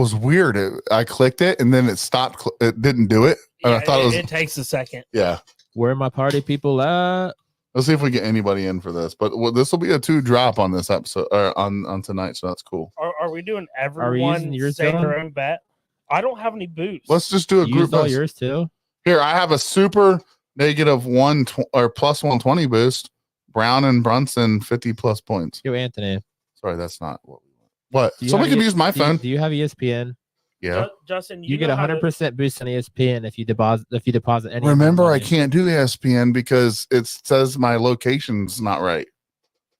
was weird. I clicked it and then it stopped. It didn't do it. And Yeah, I thought it takes a second. Yeah. Where are my party people at? Let's see if we get anybody in for this. But this will be a 2 drop on this episode or on tonight. So that's cool. Are we doing everyone say their own bet? I don't have any boosts. Let's just do a You group. used all yours too. Here, I have a super negative or plus 120 boost. Brown and Brunson 50 plus points. Yo, Anthony. Sorry, that's not what we want. What? Somebody can use my phone. Do you have ESPN? Yeah. Justin, you get 100% boost on ESPN if you deposit any. Remember, I can't do ESPN because it says my location's not right.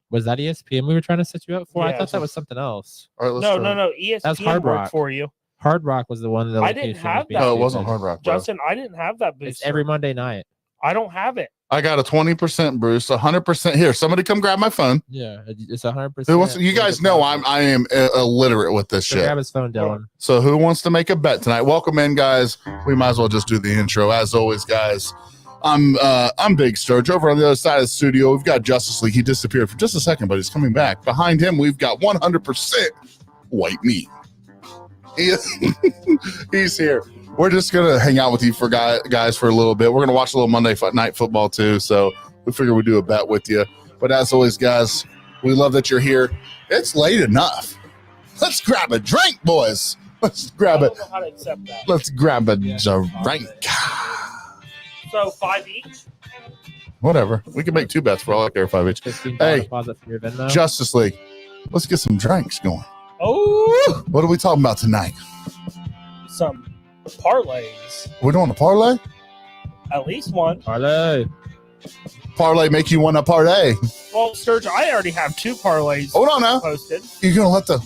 Was that ESPN we were trying to set you up for? Yeah, I thought that was something else. All right, no. ESPN worked for you. Hard Rock was the one that I didn't have that. No, it wasn't Hard Rock. Bro. Justin, I didn't have that boost. It's every Monday night. I don't have it. I got a 20% boost, 100% here. Somebody come grab my phone. Yeah, it's 100%. You guys know I am illiterate with this shit. Grab his phone, Dylan. So who wants to make a bet tonight? Welcome in, guys. We might as well just do the intro. As always, guys, I'm Big Sturge. Over on the other side of the studio, we've got Justice League. He disappeared for just a second, but he's coming back. Behind him, we've got 100% white meat. He's here. We're just gonna hang out with you for guys for a little bit. We're gonna watch a little Monday Night Football too, so we figure we'd do a bet with you. But as always, guys, we love that you're here. It's late enough. Let's grab a drink, boys. Let's grab it. How to accept that. Let's grab a drink. So 5 each. Whatever. We can make 2 bets for all I care. 5 each. Hey, Justice League. Let's get some drinks going. Oh, what are we talking about tonight? Some parlays. We're doing a parlay? At least one. Parlay. Parlay make you want to parlay. Well, Sturge, I already have 2 parlays. Hold on now. Posted. You're going to let the...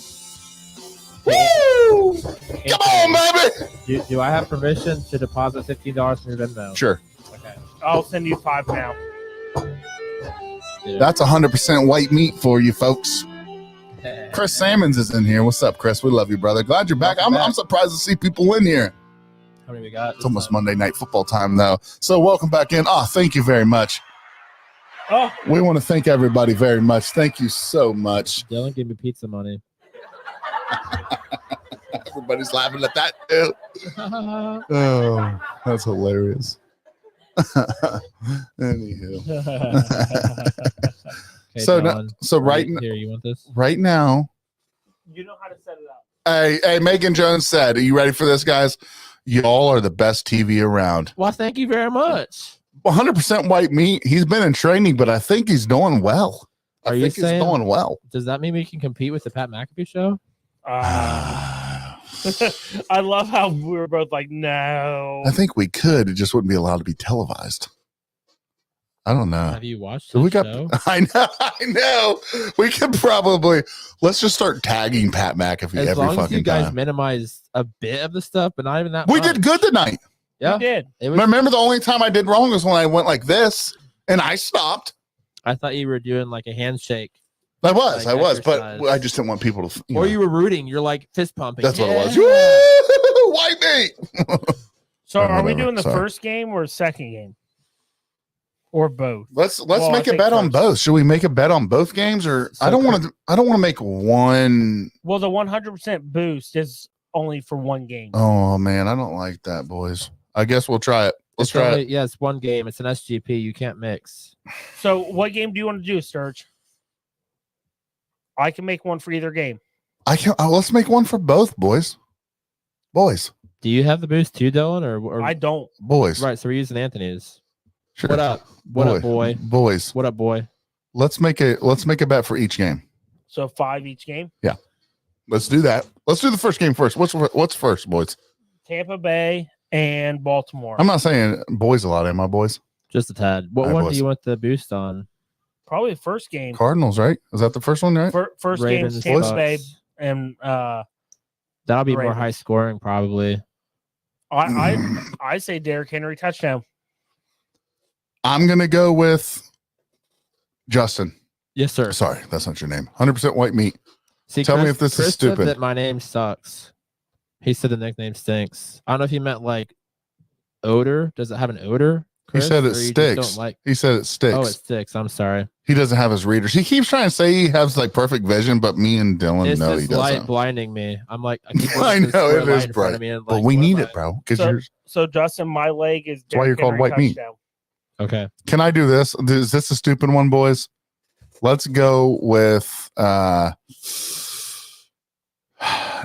Woo! Come on, baby! Do I have permission to deposit $15 from your Venmo? Sure. Okay. I'll send you 5 now. Yeah. That's 100% white meat for you, folks. Chris Salmons is in here. What's up, Chris? We love you, brother. Glad you're back. I'm surprised to see people in here. How many we got? It's almost Monday Night Football time, though. So welcome back in. Oh, thank you very much. Oh, we want to thank everybody very much. Thank you so much. Dylan, give me pizza money. Everybody's laughing at that, too. Oh, that's hilarious. Anywho. Okay, so right here, you want this? Right now, you know how to set it up. Hey, Megan Jones said, are you ready for this, guys? Y'all are the best TV around. Well, thank you very much. 100% white meat. He's been in training, but I think he's doing well. Are you saying he's doing well? Does that mean we can compete with the Pat McAfee show? I love how we were both like, no. I think we could. It just wouldn't be allowed to be televised. I don't know. Have you watched the show? I know. We could probably let's just start tagging Pat McAfee as every long fucking as you guys time. minimize a bit of the stuff, but not even that. We much. did good tonight. Yeah, we did. Remember, the only time I did wrong was when I went like this and I stopped. I thought you were doing like a handshake. I was, exercise. but I just didn't want people to. You were rooting. You're like fist pumping. That's what it was. Woo! White meat. So, are we doing the first game or second game, or both? Let's make a bet on both. Should we make a bet on both games, or I don't want to make one. Well, the 100% boost is only for one game. Oh man, I don't like that, boys. I guess we'll try it. Let's try it. Yeah, it's one game. It's an SGP. You can't mix. So, what game do you want to do, Sturge? I can make one for either game. I can. Let's make one for both, boys. Boys. Do you have the boost too, Dylan? Or I don't. Boys. Right. So we're using Anthony's. Sure. What up? What up, boy? Boys. What up, boy? Let's make a bet for each game. So 5 each game. Yeah. Let's do that. Let's do the first game first. What's first, boys? Tampa Bay and Baltimore. I'm not saying boys a lot, am I, boys? Just a tad. What one do you want the boost on? Probably the first game. Cardinals, right? Is that the first one, right? First game is Tampa Bay, and that'll be more high scoring, probably. I say Derrick Henry touchdown. I'm gonna go with Justin. Yes, sir. Sorry, that's not your name. 100% white meat. See, tell me if this is stupid. Said that my name sucks. He said the nickname stinks. I don't know if he meant like odor. Does it have an odor? Chris, he said it sticks. He said it sticks. Oh, it sticks. I'm sorry. He doesn't have his readers. He keeps trying to say he has like perfect vision, but me and Dylan It's know he this light doesn't. blinding me. I'm like, I keep I looking at this know square it light is in front bright, of me and but like, we what need am it, bro. Because So, you're. so Justin, my leg is why you're Derrick called Henry white meat. touchdown. Okay. Can I do this? Is this a stupid one, boys? Let's go with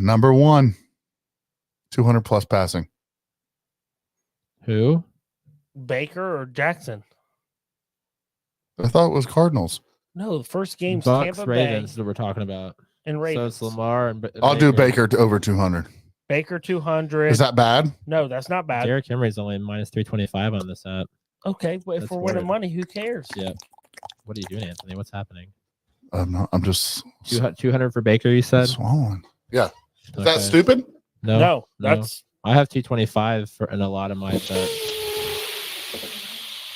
number 1, 200 plus passing. Who? Baker or Jackson? I thought it was Cardinals. No, the first game's Bucs, Tampa Ravens Bay that we're talking about. and So Ravens. it's Lamar and I'll do Baker to over 200. Baker 200. Is that bad? No, that's not bad. Derrick Henry's only minus 325 on this app. Okay, but if That's we're winning weird. money, who cares? Yep. What are you doing, Anthony? What's happening? I'm just 200 for Baker, you said? swallowing. Yeah. Is Okay. that stupid? No, that's I have 225 for in a lot of my bets.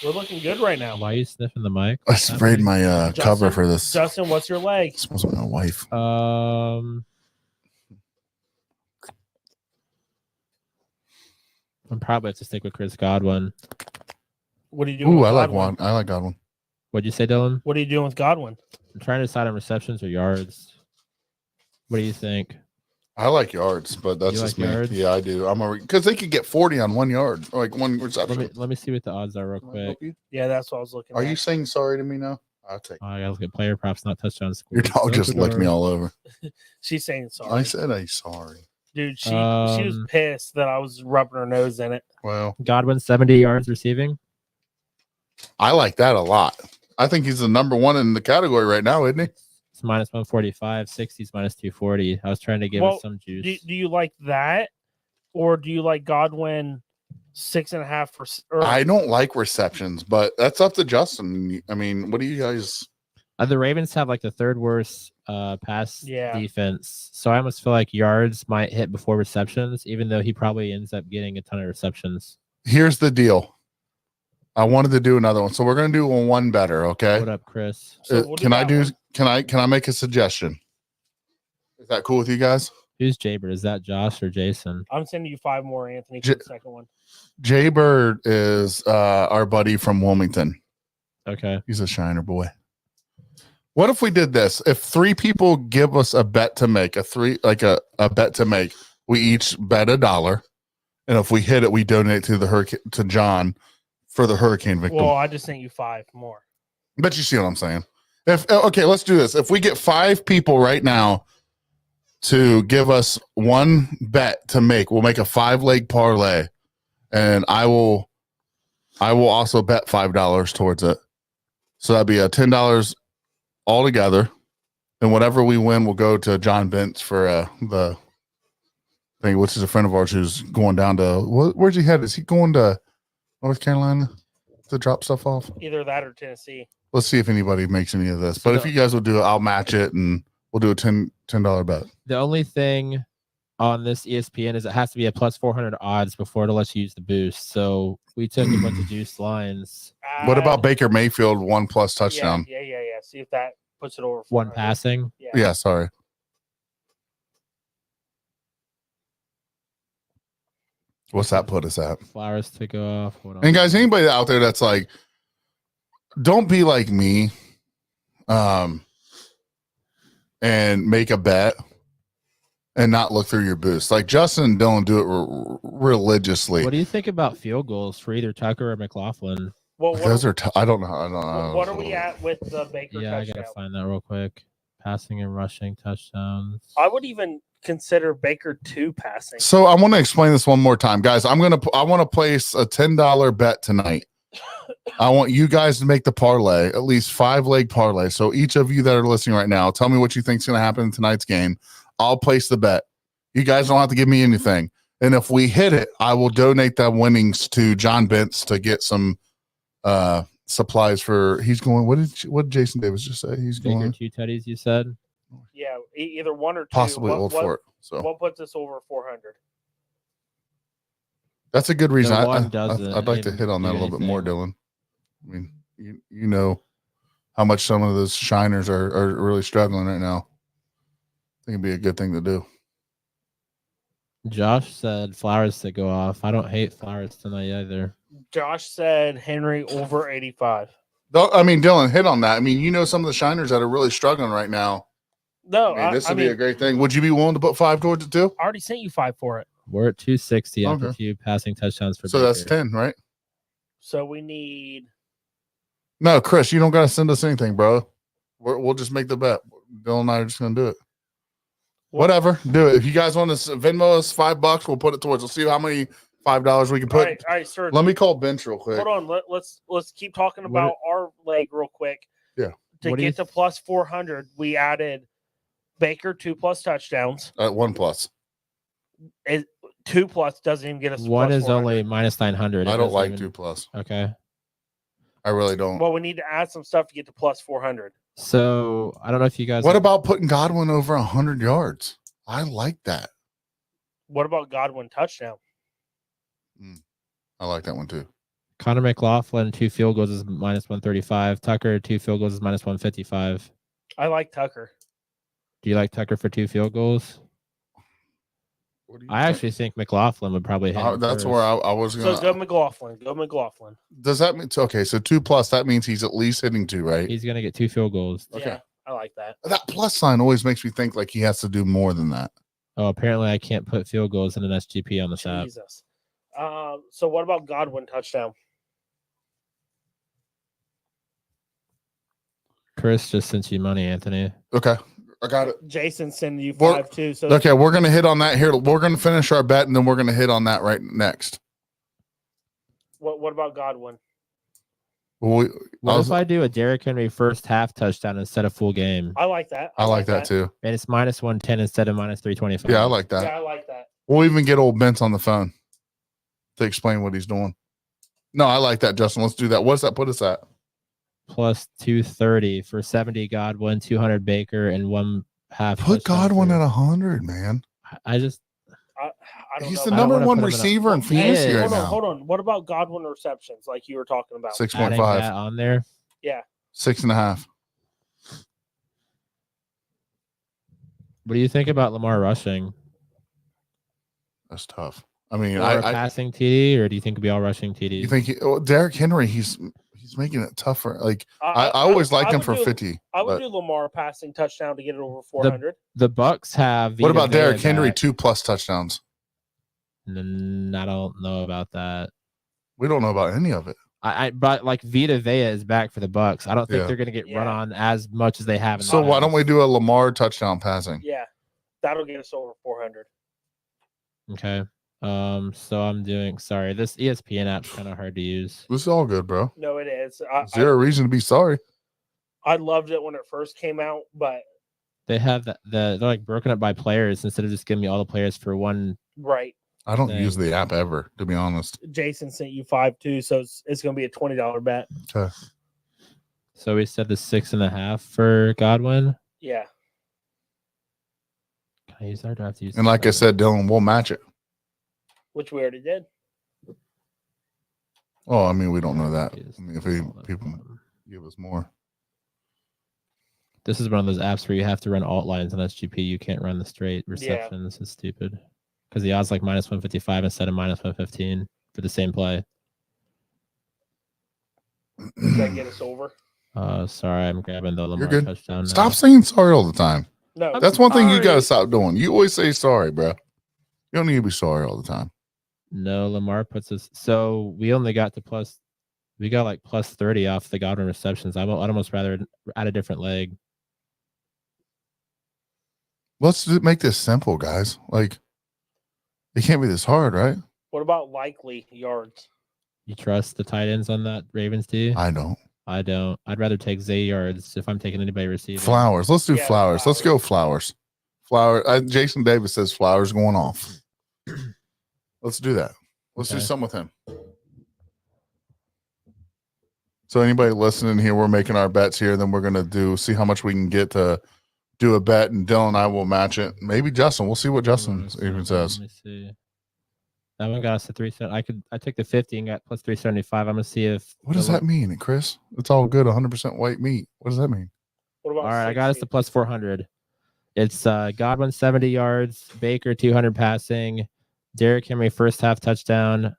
we're looking good right now. Why are you sniffing the mic? I sprayed my cover Justin- for this. Justin, what's your leg? This wasn't my wife. I'm probably have to stick with Chris Godwin. What are you doing? Ooh, with I like Godwin? one. I like Godwin. What'd you say, Dylan? What are you doing with Godwin? I'm trying to decide on receptions or yards. What do you think? I like yards, but that's You just like me. yards? Yeah, I do. Because they could get 40 on 1 yard, like one reception. Let me see what the odds are real Can I help quick. you? Yeah, that's what I was looking Are at. you saying sorry to me now? I'll take. Oh, I gotta look at player props, not touchdown Your scores. dog just licked me all over. She's saying sorry. I said I'm sorry. Dude, she was pissed that I was rubbing her nose in it. Well, Godwin 70 yards receiving. I like that a lot. I think he's the number 1 in the category right now, isn't he? It's minus 145. 60's minus 240. I was trying to give it some juice. Do you like that, or do you like Godwin 6.5 for? I don't like receptions, but that's up to Justin. I mean, what do you guys? The Ravens have like the third worst pass Yeah. defense, so I almost feel like yards might hit before receptions, even though he probably ends up getting a ton of receptions. Here's the deal. I wanted to do another one, so we're gonna do one better. Okay. What up, Chris? So we'll Can I that do? one. Can I make a suggestion? Is that cool with you guys? Who's Jaybird? Is that Josh or Jason? I'm sending you 5 more, Anthony, for the second one. Jay Bird is our buddy from Wilmington. Okay. He's a Shiner boy. What if we did this? If 3 people give us a bet to make, a bet to make, we each bet $1, and if we hit it, we donate to the hurricane to John for the hurricane victim. Well, I just sent you 5 more. But you see what I'm saying? Okay, let's do this. If we get 5 people right now to give us one bet to make, we'll make a 5-leg parlay, and I will also bet $5 towards it. So that'd be a $10 all together, and whatever we win will go to John Bentz for the thing, which is a friend of ours who's going down to where's he headed? Is he going to North Carolina to drop stuff off? Either that or Tennessee. Let's see if anybody makes any of this. But if you guys will do it, I'll match it, and we'll do a $10 bet. The only thing on this ESPN is it has to be a plus 400 odds before it'll let you use the boost. So we took a bunch of juice lines. What about Baker Mayfield 1+ touchdown? Yeah. See if that puts it over 400. 1 passing. Yeah, sorry. What's that put us at? Flowers to go off. Hold on. And guys, anybody out there that's like, don't be like me, and make a bet and not look through your boost. Like Justin and Dylan do it religiously. What do you think about field goals for either Tucker or McLaughlin? Well, Those are I don't know. what are we at with the Baker Yeah, I touchdown? gotta find that real quick. Passing and rushing touchdowns. I would even consider Baker 2 passing. So I want to explain this one more time, guys. I want to place a $10 bet tonight. I want you guys to make the parlay, at least 5-leg parlay. So each of you that are listening right now, tell me what you think is going to happen in tonight's game. I'll place the bet. You guys don't have to give me anything. And if we hit it, I will donate the winnings to John Bentz to get some supplies for. He's going. What did Jason Davis just say? He's Baker going 2 tutties, you said? Yeah, either 1 or 2. possibly Old Fort. So What puts us over 400? that's a good reason. The one doesn't I'd like to even hit on that a do little bit more, anything. Dylan. I mean, you know how much some of those shiners are really struggling right now. I think it'd be a good thing to do. Josh said Flowers to go off. I don't hate Flowers tonight either. Josh said Henry over 85. I mean, Dylan, hit on that. I mean, you know some of the shiners that are really struggling right now. No, I mean, this would be a great thing. Would you be willing to put 5 towards it too? I already sent you 5 for it. We're at 260 after Okay. 2 passing touchdowns for So Baker. that's 10, right? So we need. No, Chris, you don't got to send us anything, bro. We'll just make the bet. Dylan and I are just going to do it. Whatever. Do it. If you guys want to Venmo us $5, we'll put it towards. We'll see how many $5 we can put. All right, sir. Let me call Bench real quick. Hold on. Let's keep talking about our leg real quick. Yeah. To get to plus 400, we added Baker 2+ touchdowns. 1+. 2+ doesn't even get us. One plus is 400. only minus 900. I don't like 2+. Okay. I really don't. Well, we need to add some stuff to get to plus 400. So I don't know if you guys. What about putting Godwin over 100 yards? I like that. What about Godwin touchdown? I like that one too. Connor McLaughlin 2 field goals is minus 135. Tucker 2 field goals is minus 155. I like Tucker. Do you like Tucker for 2 field goals? I actually think McLaughlin would probably hit. That's where I was going. So go McLaughlin. Go McLaughlin. Does that mean okay? So 2+, that means he's at least hitting 2, right? He's gonna get 2 field goals. Okay. Yeah, I like that. That plus sign always makes me think like he has to do more than that. Oh, apparently I can't put field goals in an SGP on this app. Jesus. So what about Godwin touchdown? Chris just sent you money, Anthony. Okay, I got it. Jason sending you 5 too. So Okay, we're gonna hit on that here. We're gonna finish our bet and then we're gonna hit on that right next. what about Godwin? What if I do a Derrick Henry first half touchdown instead of full game? I like that. I like that too. And it's minus 110 instead of minus 325. Yeah, I like that. Yeah, I like that. We'll even get old Bentz on the phone to explain what he's doing. No, I like that, Justin. Let's do that. What's that put us at? Plus 230 for 70 Godwin, 200 Baker, and 1 half. Put Godwin at 100, man. I don't He's know. the I don't number wanna one put him in receiver in fantasy right now. Hold on. What about Godwin receptions like you were talking about? 6.5 on there. Yeah. 6.5. What do you think about Lamar rushing? That's tough. I mean, I passing TD, or do you think it'll be all rushing TD? You think Derrick Henry? He's making it tougher. Like I always liked him for 50. I would do Lamar passing touchdown to get it over 400. The Bucs have. What about Derrick Henry 2+ touchdowns? I don't know about that. We don't know about any of it. But like Vita Vea is back for the Bucs. I don't think they're going to get run on as much as they have. So why don't we do a Lamar touchdown passing? Yeah, that'll get us over 400. Okay. So I'm doing. Sorry, this ESPN app's kind of hard to use. This is all good, bro. No, it is. Zero reason to be sorry. I loved it when it first came out, but they have they're like broken up by players instead of just giving me all the players for one. Right. I don't use the app ever, to be honest. Jason sent you 5 too, so it's going to be a $20 bet. Okay. So we said the 6.5 for Godwin. Yeah. Can I use that? Or do I have to use? And like I said, Dylan, we'll match it. Which we already did. Oh, I mean, we don't know that. I mean, if people give us more. This is one of those apps where you have to run alt lines on SGP. You can't run the straight reception. Yeah. This is stupid. Because the odds like minus 155 instead of minus 115 for the same play. Does that get us over? Sorry, I'm grabbing the Lamar touchdown now. Stop saying sorry all the time. No, that's one thing you got to stop doing. You always say sorry, bro. You don't need to be sorry all the time. No, Lamar puts us. So we only got to plus. We got like plus 30 off the Godwin receptions. I'd almost rather add a different leg. Let's make this simple, guys. Like, it can't be this hard, right? What about likely yards? You trust the tight ends on that Ravens team? I don't. I'd rather take Zay yards if I'm taking anybody receiving. Flowers. Let's do Flowers. Let's go Flowers. Jason Davis says Flowers going off. Let's do that. Let's do something with him. So anybody listening here, we're making our bets here. Then we're going to see how much we can get to do a bet, and Dylan and I will match it. Maybe Justin. We'll see what Justin even says. Let me see. That one got us to 370. I took the 50 and got plus 375. I'm gonna see if. What does that mean, Chris? It's all good. 100% white meat. What does that mean? What about all right, 60? I got us to plus 400. It's Godwin 70 yards, Baker 200 passing, Derrick Henry first half touchdown,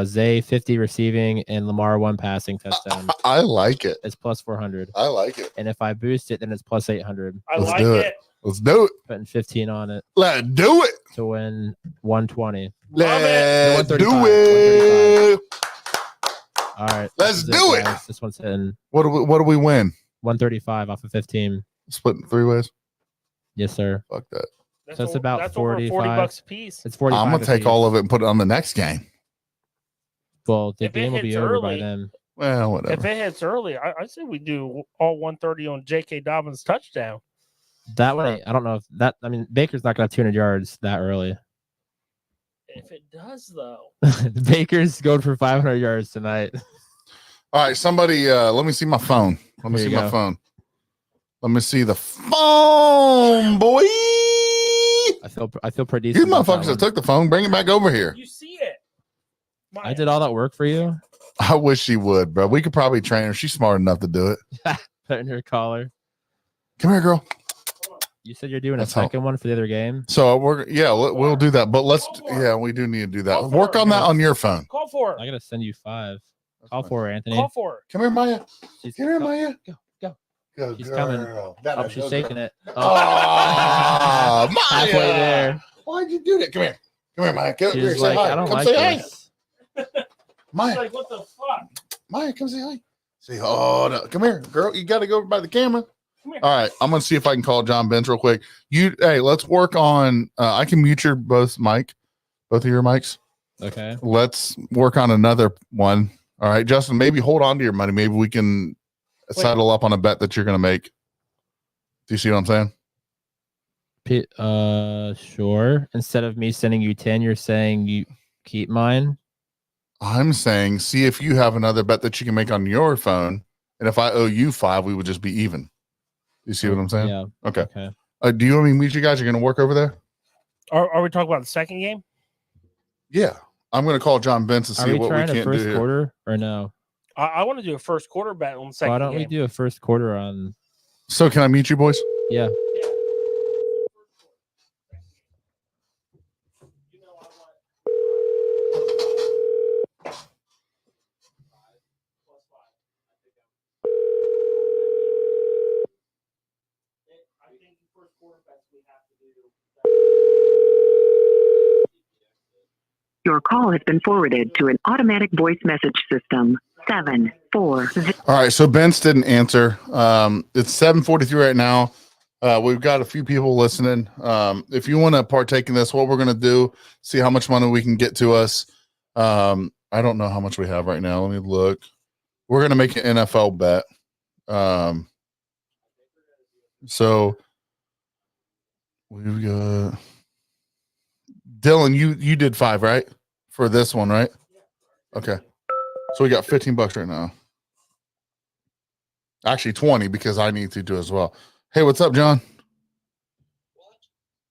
Zay 50 receiving and Lamar 1 passing touchdown. I like it. It's plus 400. I like it. And if I boost it, then it's plus 800. I Let's like do it. it. Let's do it. Putting 15 on it Let's do it. to win 120. Love it. Let's do 135. it. All right. Let's this is do it. guys. This one's hitting What do we win? 135 off of 15. Split in 3 ways? Yes, sir. Fuck that. So it's about that's over 45. $40 a piece. It's 45. I'm going to take all of it and put it on the next game. Well, the If it game will be hits over by early- then. Well, whatever. If it hits early, I say we do all 130 on J.K. Dobbins touchdown. That way, I don't know if that. I mean, Baker's not going to have 200 yards that early. If it does, though. Baker's going for 500 yards tonight. All right, somebody, let me see my phone. Let me There see you my go. phone. Let me see the phone, boy. I feel pretty These decent. about that motherfuckers that one. took the phone, bring it back over here. You see it. I did all that work for you. I wish she would, bro. We could probably train her. She's smart enough to do it. Putting her collar. Come here, girl. You said you're doing That's a second one for the other game. So we'll do that. But we do need to do that. Go for Work it. on that on your phone. Call for I her. gotta send you 5. Call for her, Anthony. Call for her. Come here, Maya. She's, Come here, Maya. Go. Go, She's coming. girl. Oh, she's shaking it. Oh, Oh, Maya. halfway there. Why'd you do that? Come here. Come here, Maya. Come She here. was Say like, hi. I don't Come like say this. hi. She's Maya. like, what the fuck? Maya, come say hi. Say, oh, no. Come here, girl. You got to go over by the camera. Come here. All right. I'm going to see if I can call John Bench real quick. Hey, let's work on, I can mute your both of your mics. Okay. Let's work on another one. All right, Justin, maybe hold on to your money. Maybe we can settle up on a bet that you're going to make. Do you see what I'm saying? Sure. Instead of me sending you 10, you're saying you keep mine. I'm saying, see if you have another bet that you can make on your phone. And if I owe you 5, we would just be even. You see what I'm saying? Yeah. Okay. Okay. Do you want me to meet you guys? You're going to work over there? Are we talking about the second game? Yeah. I'm going to call John Bench and Are see we what we trying a can't do first here. quarter or no? I want to do a first quarter bet on the second Why don't we game. do a first quarter on? So can I meet you boys? Yeah. Your call has been forwarded to an automatic voice message system. 740. All right. So Ben's didn't answer. It's 7:43 right now. We've got a few people listening. If you want to partake in this, what we're going to do, see how much money we can get to us. I don't know how much we have right now. Let me look. We're going to make an NFL bet. So we've got Dylan, you did 5, right? For this one, right? Okay. So we got $15 right now. Actually 20 because I need to do as well. Hey, what's up, John?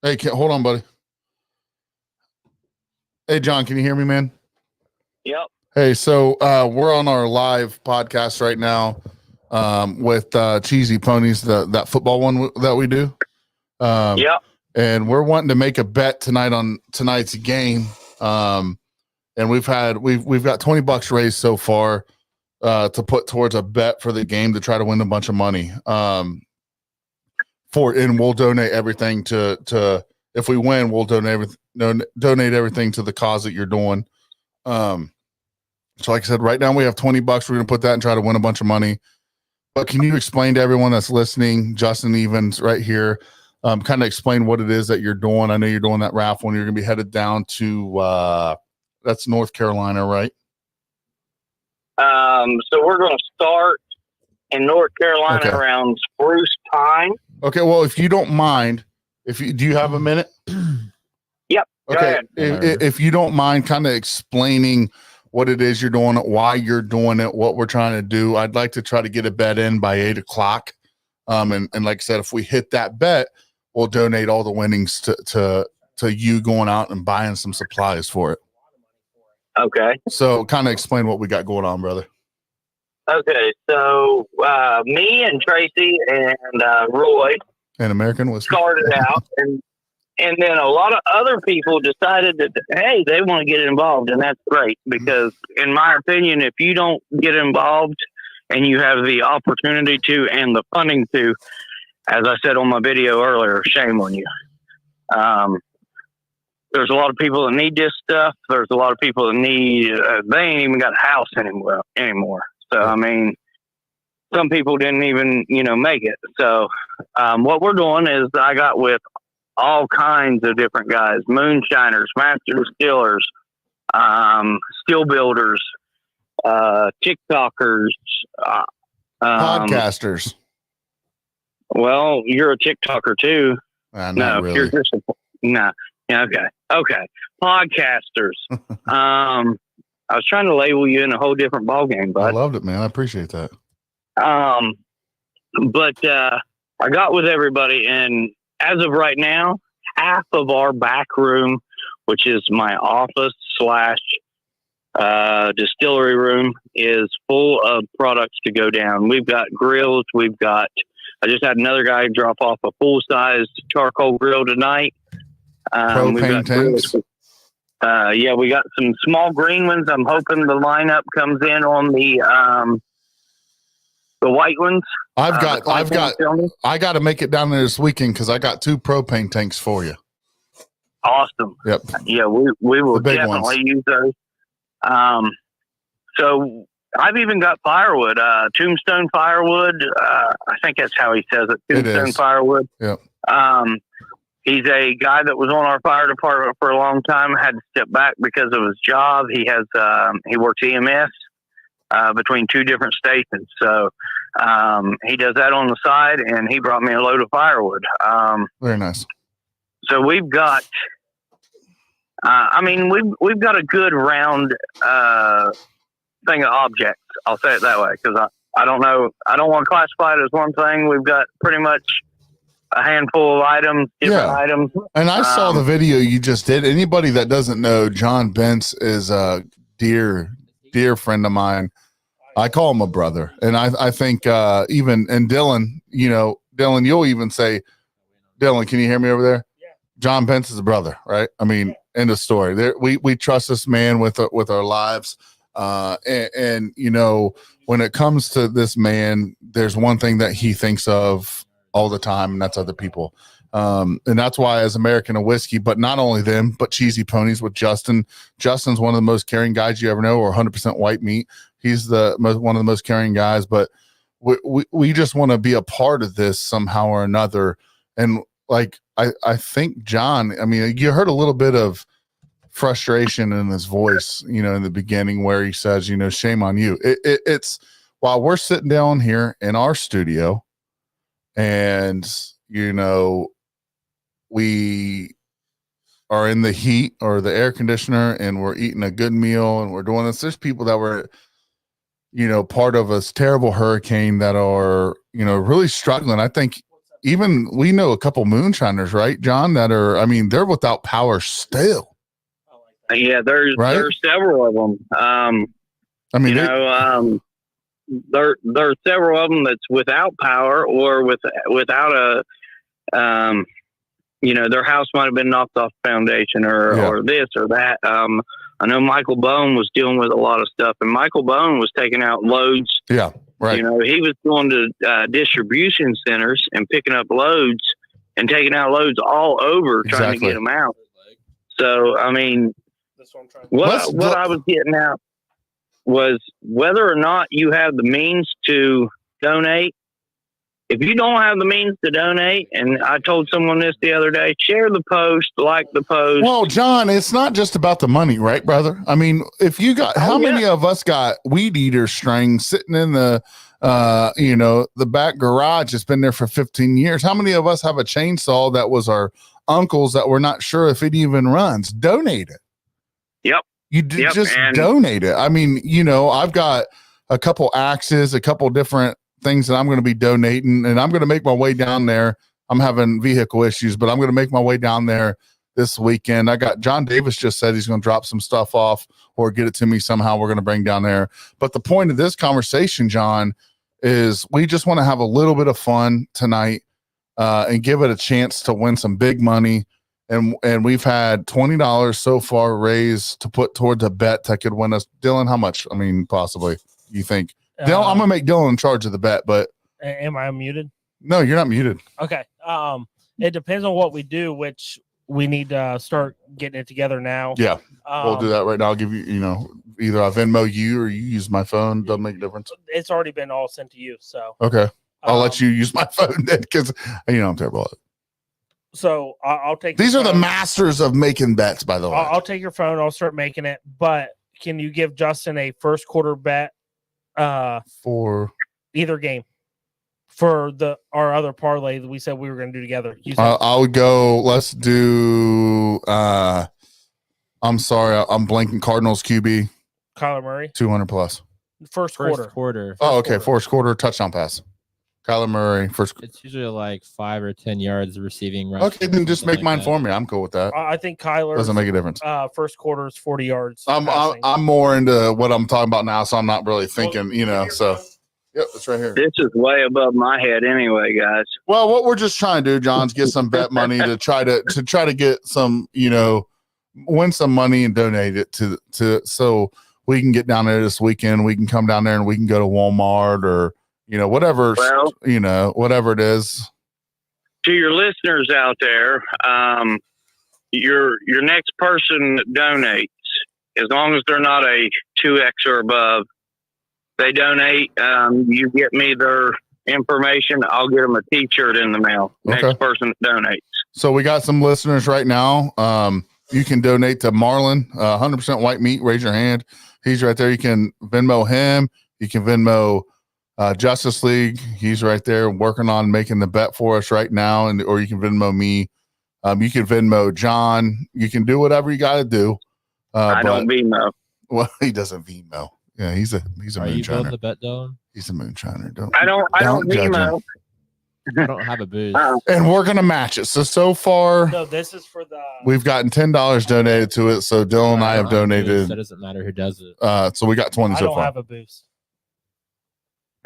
Hey, hold on, buddy. Hey, John, can you hear me, man? Yep. Hey, so we're on our live podcast right now with Cheesy Ponies, that football one that we do. Yep. And we're wanting to make a bet tonight on tonight's game. And we've got $20 raised so far to put towards a bet for the game to try to win a bunch of money. And we'll donate everything to if we win, we'll donate everything to the cause that you're doing. So like I said, right now we have $20. We're gonna put that and try to win a bunch of money. But can you explain to everyone that's listening, Justin Evans right here, kind of explain what it is that you're doing? I know you're doing that raffle and you're gonna be headed down to that's North Carolina, right? So we're going to start in North Carolina Okay. around Spruce Pine. Okay, well, if you don't mind, do you have a minute? Yep. Go Okay, ahead. if you don't mind kind of explaining what it is you're doing, why you're doing it, what we're trying to do, I'd like to try to get a bet in by 8:00. And like I said, if we hit that bet, we'll donate all the winnings to you going out and buying some supplies for it. Okay. So kind of explain what we got going on, brother. Okay. So me and Tracy and Roy And American whiskey. started out, and And then a lot of other people decided that, hey, they want to get involved, and that's great because, in my opinion, if you don't get involved and you have the opportunity to and the funding to, as I said on my video earlier, shame on you. There's a lot of people that need this stuff. There's a lot of people that need, they ain't even got a house anymore. So, I mean, some people didn't even, make it. So, what we're doing is I got with all kinds of different guys, moonshiners, master distillers, steel builders, TikTokers, Podcasters. Well, you're a TikToker too. Not really. You're just nah. Yeah, okay. Podcasters. I was trying to label you in a whole different ballgame, but I loved it, man. I appreciate that. But I got with everybody, and as of right now, half of our back room, which is my office / distillery room, is full of products to go down. We've got grills. I just had another guy drop off a full-size charcoal grill tonight. Propane tanks. We got some small green ones. I'm hoping the lineup comes in on the white ones. I got to make it down there this weekend because I got 2 propane tanks for you. Awesome. Yep. Yeah, we will definitely use those. So I've even got firewood, tombstone firewood. I think that's how he says it. Tombstone firewood. Yep. He's a guy that was on our fire department for a long time, had to step back because of his job. He has, he works EMS, between 2 different stations. So, he does that on the side, and he brought me a load of firewood. Very nice. So we've got, we've got a good round, thing of objects. I'll say it that way. Cause I don't know. I don't want to classify it as one thing. We've got pretty much a handful of items, different items. And I saw the video you just did. Anybody that doesn't know, John Bentz is a dear friend of mine. I call him a brother. And I think even Dylan, Dylan, you'll even say, Dylan, can you hear me over there? Yeah. John Bentz is a brother, right? I mean, end of story. We trust this man with our lives. And when it comes to this man, there's one thing that he thinks of all the time, and that's other people. And that's why as American a Whiskey, but not only them, but Cheesy Ponies with Justin. Justin's one of the most caring guys you ever know, or 100% white meat. He's one of the most caring guys, but we just want to be a part of this somehow or another. And I think John, you heard a little bit of frustration in his voice, in the beginning where he says, shame on you. It's while we're sitting down here in our studio and, we are in the heat or the air conditioner and we're eating a good meal and we're doing this. There's people that were, part of a terrible hurricane that are, really struggling. I think even we know a couple moonshiners, right, John, that are, they're without power still. Yeah, there's several of them. There's several of them that's without power or without a, their house might have been knocked off the foundation or this or that. I know Michael Bone was dealing with a lot of stuff, and Michael Bone was taking out loads. Yeah, right. He was going to distribution centers and picking up loads and taking out loads all over trying to get them out. So, what I was getting at was whether or not you have the means to donate. If you don't have the means to donate, and I told someone this the other day, share the post, like the post. Well, John, it's not just about the money, right, brother? If you got, how many of us got weed eater strings sitting in the, the back garage? It's been there for 15 years. How many of us have a chainsaw that was our uncle's that we're not sure if it even runs? Donate it. Yep. Donate it. I've got a couple axes, a couple different things that I'm going to be donating, and I'm going to make my way down there. I'm having vehicle issues, but I'm going to make my way down there this weekend. I got John Davis just said he's going to drop some stuff off or get it to me somehow. We're going to bring down there. But the point of this conversation, John, is we just want to have a little bit of fun tonight and give it a chance to win some big money and we've had $20 so far raised to put towards a bet that could win us. Dylan, how much? I mean, possibly you think? Dylan, I'm gonna make Dylan in charge of the bet, but am I muted? no, you're not muted. Okay. It depends on what we do, which we need to start getting it together now. Yeah, we'll do that right now. I'll give you, either I Venmo you or you use my phone. Doesn't make a difference. It's already been all sent to you, so Okay, I'll let you use my phone then because I'm terrible at it. So I'll take. These are the masters of making bets, by the way. I'll take your phone. I'll start making it. But can you give Justin a first quarter bet for either game for our other parlay that we said we were going to do together? I would go. Let's do. I'm sorry, I'm blanking. Cardinals QB. Kyler Murray 200 plus. First quarter. Oh, okay. First quarter touchdown pass. Kyler Murray first. It's usually like 5 or 10 yards receiving. Okay, then just make mine for me. I'm cool with that. I think Kyler doesn't make a difference. First quarter is 40 yards. I'm more into what I'm talking about now, so I'm not really thinking. So, yep, it's right here. This is way above my head, anyway, guys. Well, what we're just trying to do, John, is get some bet money to try to get some, win some money and donate it to so we can get down there this weekend. We can come down there and we can go to Walmart or. Whatever, whatever it is. To your listeners out there, your next person that donates, as long as they're not a 2X or above, they donate. You get me their information. I'll get them a T-shirt in the mail. Okay. Next person that donates. So we got some listeners right now. You can donate to Marlon, 100% white meat. Raise your hand. He's right there. You can Venmo him. You can Venmo Justice League. He's right there working on making the bet for us right now. Or you can Venmo me. You can Venmo John. You can do whatever you got to do. I don't Venmo. Well, he doesn't Venmo. Yeah, he's a Are moonshiner. You building the bet, Dylan? He's a moonshiner. I don't Venmo. I don't have a boost. And we're gonna match it. So far, no, this is for the. We've gotten $10 donated to it. So Dylan and I have donated. That doesn't matter who does it. So we got 20 so far. I don't have a boost.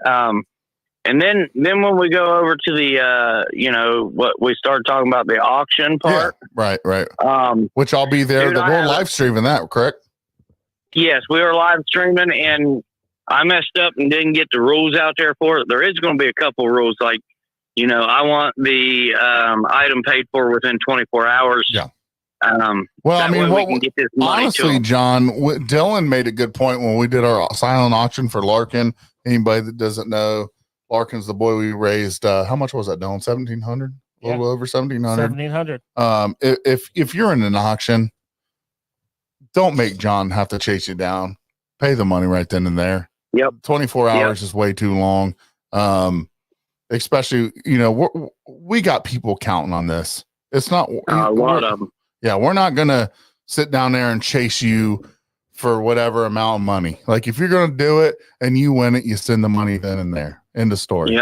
And then when we go over to the what we started talking about, the auction part. Yeah, right. Which I'll be there. Dude, we're live streaming that, correct? Yes, we were live streaming, and I messed up and didn't get the rules out there for it. There is going to be a couple rules, like I want the item paid for within 24 hours. Yeah. Well, I mean, we can get this money honestly, John, Dylan made a good point when we did our silent auction for Larkin. Anybody that doesn't know, Larkin's the boy we raised. How much was that, Dylan? 1,700? A little over 1,700. 1,700. If you're in an auction, don't make John have to chase you down. Pay the money right then and there. Yep. 24 hours is way too long. Especially, we got people counting on this. It's not a lot of them. Yeah, we're not gonna sit down there and chase you for whatever amount of money. Like if you're gonna do it and you win it, you send the money then and there. End of story.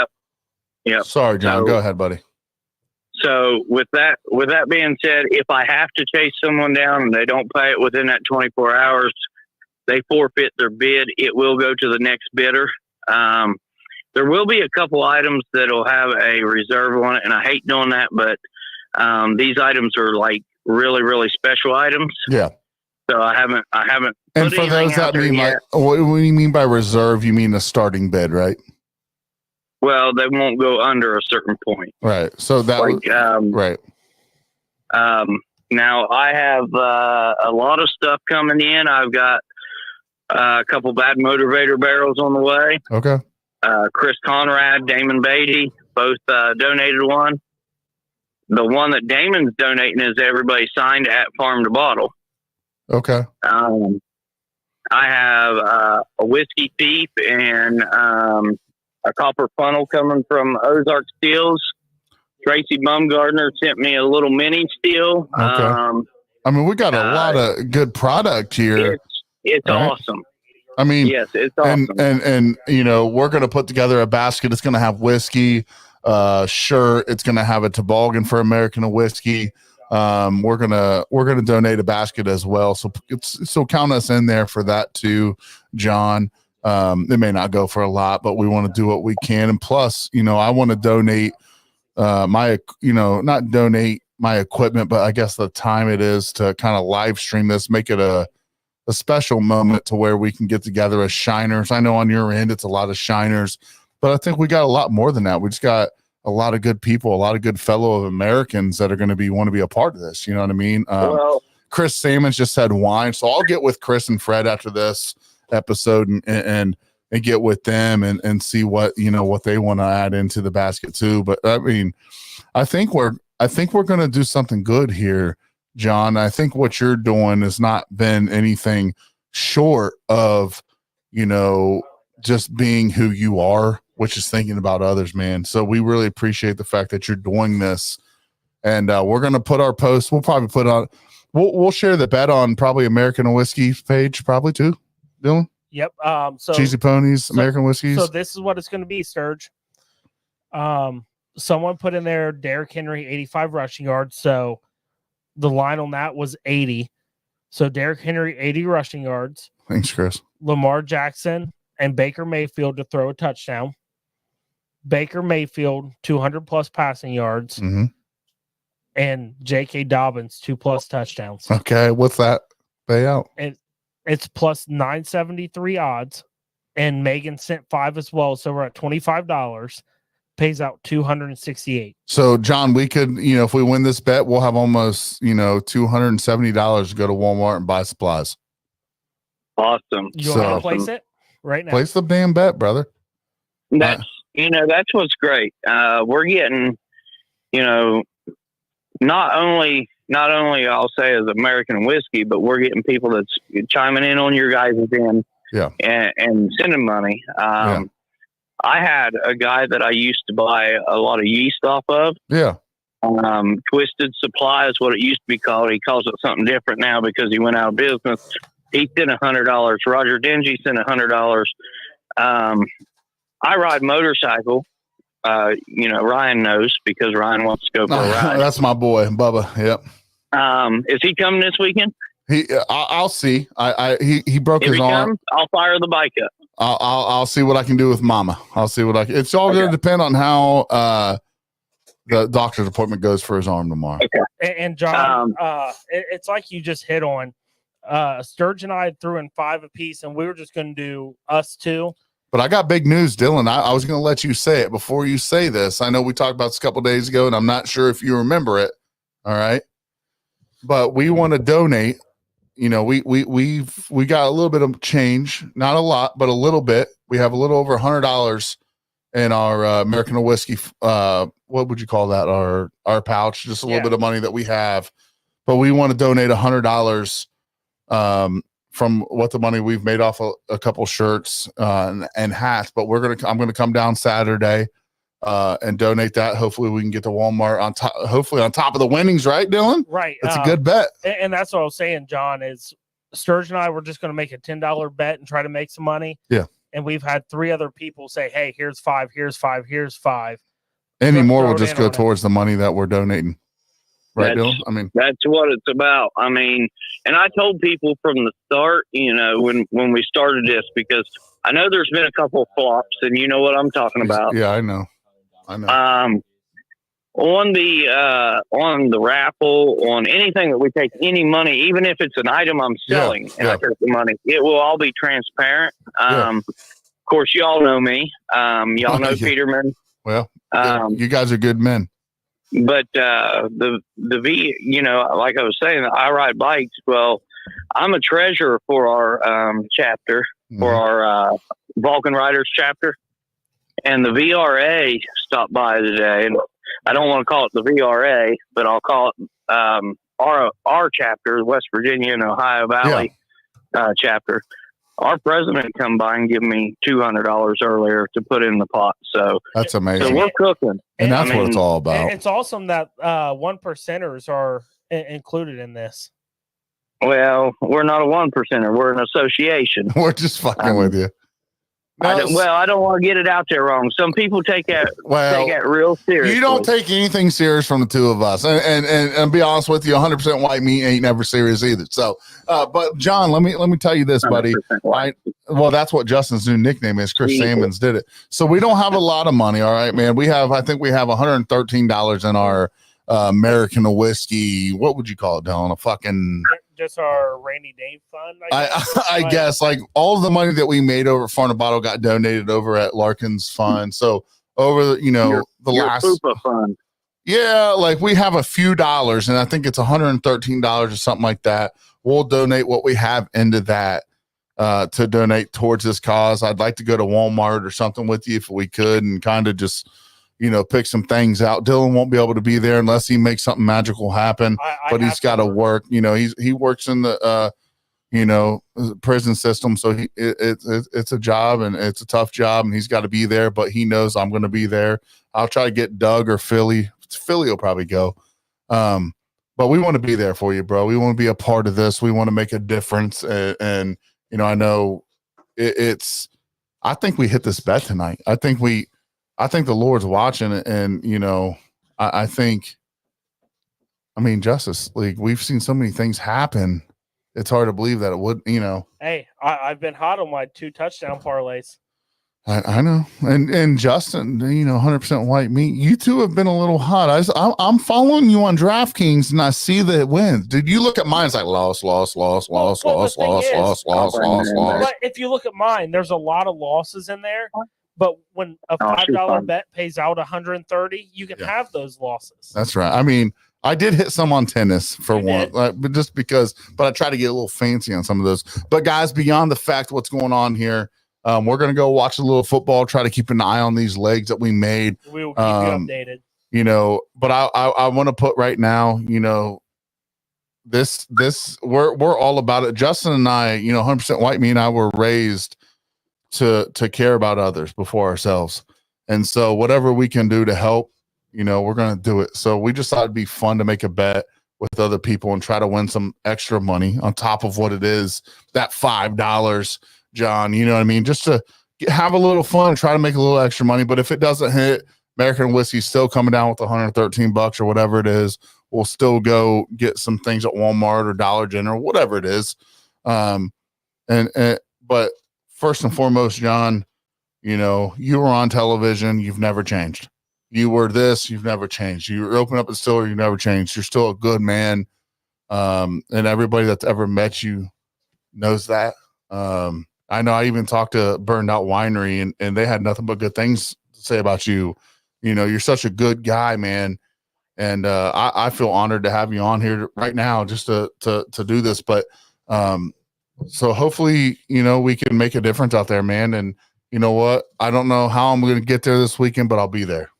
Yep. Sorry, John. Go ahead, buddy. So with that being said, if I have to chase someone down and they don't pay it within that 24 hours, they forfeit their bid. It will go to the next bidder. There will be a couple items that'll have a reserve on it, and I hate doing that, but these items are like really, really special items. Yeah. So I haven't. And for those that mean like, what do you mean by reserve? You mean the starting bid, right? Well, they won't go under a certain point. Right. So that right. Now I have a lot of stuff coming in. I've got a couple bad motivator barrels on the way. Okay. Chris Conrad, Damon Beatty, both donated one. The one that Damon's donating is everybody signed at Farm to Bottle. Okay. I have a whiskey thief and a copper funnel coming from Ozark Steels. Tracy Bumgardner sent me a little mini steel. Okay. I mean, we got a lot of good product here. It's right? Awesome. I mean, yes, it's awesome. And we're going to put together a basket. It's going to have whiskey, shirt. It's going to have a toboggan for American whiskey. We're gonna donate a basket as well. So count us in there for that too, John. It may not go for a lot, but we want to do what we can. And plus, I want to donate not donate my equipment, but I guess the time it is to kind of live stream this, make it a special moment to where we can get together as shiners. I know on your end it's a lot of shiners, but I think we got a lot more than that. We just got a lot of good people, a lot of good fellow Americans that are going to want to be a part of this. You know what I mean? Chris Salmons just had wine, so I'll get with Chris and Fred after this episode and get with them and see what they want to add into the basket too. But I mean, I think we're going to do something good here, John. I think what you're doing has not been anything short of, just being who you are, which is thinking about others, man. So we really appreciate the fact that you're doing this, and we're going to put our post. We'll probably put on. We'll share the bet on probably American Whiskey page, probably too, Dylan. Yep. So Cheesy Ponies, American Whiskeys. So this is what it's going to be, Sturge. Someone put in there Derrick Henry 85 rushing yards. So the line on that was 80. So Derrick Henry 80 rushing yards. Thanks, Chris. Lamar Jackson and Baker Mayfield to throw a touchdown. Baker Mayfield 200 plus passing yards. Mm-hmm. And J.K. Dobbins 2+ touchdowns. Okay, what's that payout? And it's plus 973 odds, and Megan sent 5 as well, so we're at $25. Pays out $268. So John, we could, if we win this bet, we'll have almost $270 to go to Walmart and buy supplies. Awesome. You want to place it right now? Place the damn bet, brother. That's what's great. We're getting, not only I'll say as American Whiskey, but we're getting people that's chiming in on your guys' end, and sending money. I had a guy that I used to buy a lot of yeast off of. Yeah. Twisted Supply is what it used to be called. He calls it something different now because he went out of business. He sent $100. Roger Dingy sent $100. I ride motorcycle. Ryan knows because Ryan wants to go for a ride. That's my boy, Bubba. Yep. Is he coming this weekend? I'll see. He broke his arm. I'll fire the bike up. I'll see what I can do with Mama. I'll see what it's all going to depend on how the doctor's appointment goes for his arm tomorrow. Okay. And John, it's like you just hit on. Sturge and I threw in 5 apiece, and we were just going to do us 2. But I got big news, Dylan. I was going to let you say it before you say this. I know we talked about this a couple of days ago, and I'm not sure if you remember it. All right. But we want to donate. We got a little bit of change, not a lot, but a little bit. We have a little over $100 in our American Whiskey. What would you call that? Our pouch, just a little bit of money that we have. But we want to donate $100 from what the money we've made off a couple shirts and hats. But I'm gonna come down Saturday and donate that. Hopefully we can get to Walmart on top. Hopefully on top of the winnings, right, Dylan? Right. That's a good bet. And that's what I was saying, John. Is Sturge and I were just going to make a $10 bet and try to make some money. Yeah. And we've had 3 other people say, "Hey, here's 5, here's 5, here's 5." Any more will just go towards the money that we're donating. Right, Dylan? I mean, that's what it's about. I mean, and I told people from the start, when we started this, because I know there's been a couple flops, and you know what I'm talking about. Yeah, I know. On the raffle, on anything that we take any money, even if it's an item I'm selling, and I take the money, it will all be transparent. Of course, y'all know me. Y'all know Peterman. Well, you guys are good men. But the like I was saying, I ride bikes. Well, I'm a treasurer for our chapter, for our Vulcan Riders chapter, and the VRA stopped by today. And I don't want to call it the VRA, but I'll call it our chapter, West Virginia and Ohio Valley chapter. Our president come by and give me $200 earlier to put in the pot. So that's amazing. So we're cooking. And that's what it's all about. It's awesome that 1%ers are included in this. Well, we're not a 1%er. We're an association. We're just fucking with you. I don't want to get it out there wrong. Some people take that real serious. You don't take anything serious from the two of us, and be honest with you, 100% white meat ain't never serious either. So, but John, let me tell you this, buddy. Right? Well, that's what Justin's new nickname is. Chris Salmons did it. So we don't have a lot of money. All right, man. I think we have $113 in our American whiskey. What would you call it, Dylan? A fucking just our rainy day fund. I guess like all the money that we made over at Farm to Bottle got donated over at Larkin's Fund. So over your last FUPA fund. Yeah, like we have a few dollars, and I think it's $113 or something like that. We'll donate what we have into that to donate towards this cause. I'd like to go to Walmart or something with you if we could, and kind of just pick some things out. Dylan won't be able to be there unless he makes something magical happen. But he's got to work. He works in the prison system, so it's a job, and it's a tough job, and he's got to be there. But he knows I'm going to be there. I'll try to get Doug or Philly. Philly will probably go. But we want to be there for you, bro. We want to be a part of this. We want to make a difference. And I know it's. I think we hit this bet tonight. I think the Lord's watching it, and I think. I mean, Justice League. We've seen so many things happen. It's hard to believe that it would. Hey, I've been hot on my 2 touchdown parlays. I know, and Justin, 100% white meat. You two have been a little hot. I'm following you on DraftKings, and I see that it wins. Did you look at mine? It's like loss. But if you look at mine, there's a lot of losses in there. But when a $5 bet pays out 130, you can have those losses. That's right. I mean, I did hit some on tennis for one, but just because. But I try to get a little fancy on some of those. But guys, beyond the fact what's going on here. We're going to go watch a little football, try to keep an eye on these legs that we made. We will keep you updated. But I want to put right now, this we're all about it. Justin and I, 100% white, me and I were raised to care about others before ourselves. And so whatever we can do to help, we're going to do it. So we just thought it'd be fun to make a bet with other people and try to win some extra money on top of what it is, that $5. John, you know what I mean? Just to have a little fun and try to make a little extra money. But if it doesn't hit, American Whiskey's still coming down with $113 or whatever it is. We'll still go get some things at Walmart or Dollar General, whatever it is. But first and foremost, John, you were on television. You've never changed. You were this. You've never changed. You were open up at Stiller. You've never changed. You're still a good man. And everybody that's ever met you knows that. I know I even talked to Burned Out Winery, and they had nothing but good things to say about you. You're such a good guy, man. And I feel honored to have you on here right now just to do this. But so hopefully, we can make a difference out there, man. And you know what? I don't know how I'm going to get there this weekend, but I'll be there.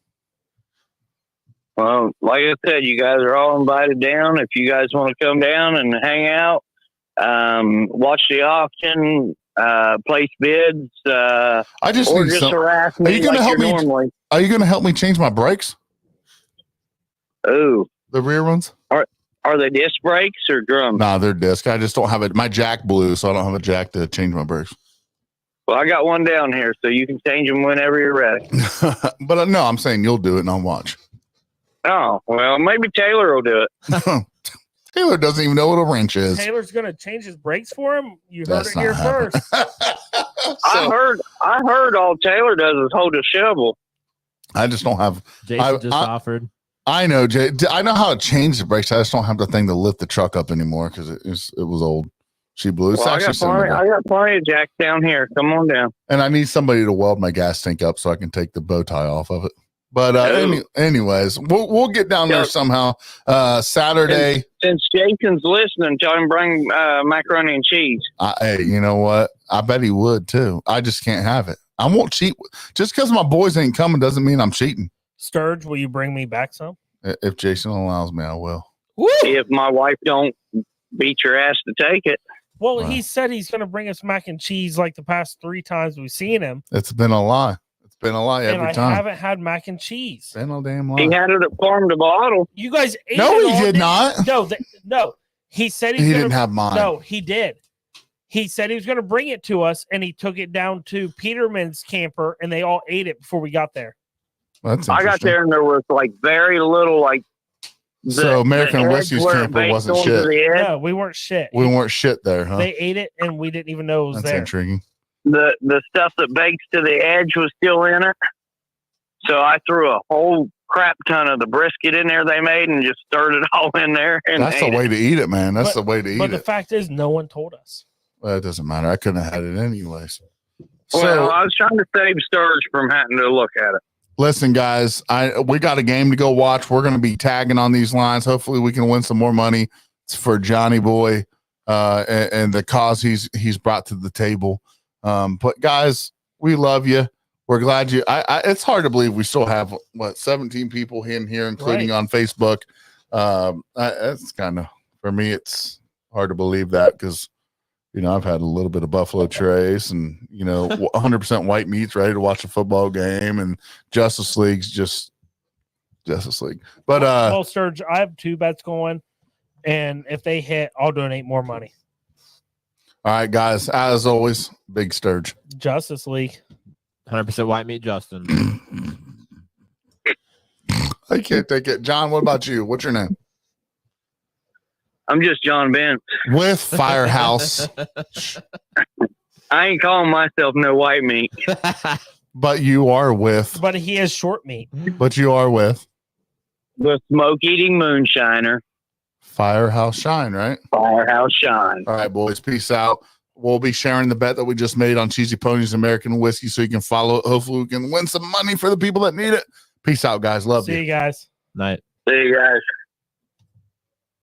Well, like I said, you guys are all invited down. If you guys want to come down and hang out, watch the auction, place bids, I just or need just some. harass me. Are you going to help me? Normally. Are you going to help me change my brakes? Oh, the rear ones. Are they disc brakes or drums? Nah, they're disc. I just don't have it. My jack blew, so I don't have a jack to change my brakes. Well, I got one down here, so you can change them whenever you're ready. But no, I'm saying you'll do it, and I'll watch. Oh, well, maybe Taylor will do it. Taylor doesn't even know what a wrench is. Taylor's going to change his brakes for him. You heard it here first. I heard all Taylor does is hold a shovel. I just don't have. Jason offered. I know, Jay. I know how to change the brakes. I just don't have the thing to lift the truck up anymore because it was old. She blew. Well, I got plenty of jacks down here. Come on down. And I need somebody to weld my gas tank up so I can take the bow tie off of it. But anyways, we'll get down there somehow. Saturday. Since Jason's listening, tell him bring macaroni and cheese. Hey, you know what? I bet he would too. I just can't have it. I won't cheat. Just because my boys ain't coming doesn't mean I'm cheating. Sturge, will you bring me back some? If Jason allows me, I will. Woo! If my wife don't beat your ass to take it. Well, he said he's going to bring us mac and cheese like the past 3 times we've seen him. It's been a lie. It's been a lie every time. I haven't had mac and cheese. Been a damn lie. He had it at Farm to Bottle. You guys ate No, it he did not. No. He said he didn't have mine. No, he did. He said he was going to bring it to us, and he took it down to Peterman's camper, and they all ate it before we got there. That's I got there, and there was very little so American Whiskey's camper wasn't shit. No, we weren't shit. We weren't shit there, huh? They ate it, and we didn't even know it was there. That's intriguing. The stuff that bakes to the edge was still in it. So I threw a whole crap ton of the brisket in there they made and just stirred it all in there. And that's the way to eat it, man. That's the way to eat it. But the fact is, no one told us. Well, it doesn't matter. I couldn't have had it anyways. Well, I was trying to save Sturge from having to look at it. Listen, guys, we got a game to go watch. We're going to be tagging on these lines. Hopefully, we can win some more money for Johnny Boy and the cause he's brought to the table. But guys, we love you. We're glad you. It's hard to believe we still have 17 people in here, including on Facebook. That's kind of, for me, it's hard to believe that because, I've had a little bit of Buffalo Trace and, 100% white meats ready to watch a football game, and Justice League's just Justice League. But well, Sturge, I have 2 bets going, and if they hit, I'll donate more money. All right, guys, as always, Big Sturge. Justice League. 100% white meat, Justin. I can't take it. John, what about you? What's your name? I'm just John Bent. With Firehouse. I ain't calling myself no white meat. But you are with. But he has short meat. But you are with. The smoke-eating moonshiner. Firehouse Shine, right? Firehouse Shine. All right, boys. Peace out. We'll be sharing the bet that we just made on Cheesy Ponies American Whiskey so you can follow it. Hopefully, we can win some money for the people that need it. Peace out, guys. Love you. See you guys. Night. See you guys.